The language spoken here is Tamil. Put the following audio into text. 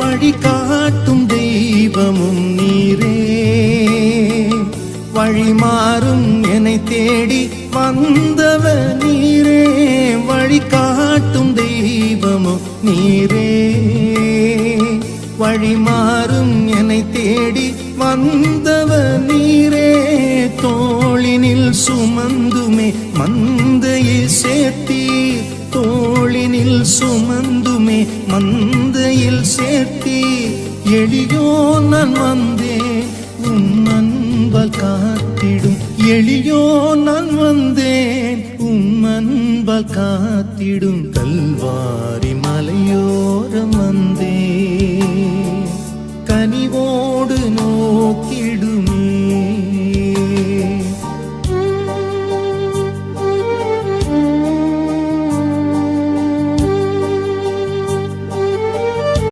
வழி காட்டும் தெய்வமும் நீரே, வழி மாறும் என்னை தேடி வந்தவ நீரே, வழி காட்டும் தெய்வமும் நீரே, வழி மாறும் என்னை தேடி வந்தவ நீரே. தோளினில் சுமந்துமே மந்தையில் சேர்த்தீர், தோளினில் சுமந்துமே மந்தையில் சேர்த்தீர். எளியோ நான் வந்தேன் உம் அன்பால் காத்திடும், எளியோ நான் வந்தேன் உம் அன்பால் காத்திடும். கல்வாரி மலையோரம் வந்தேன்,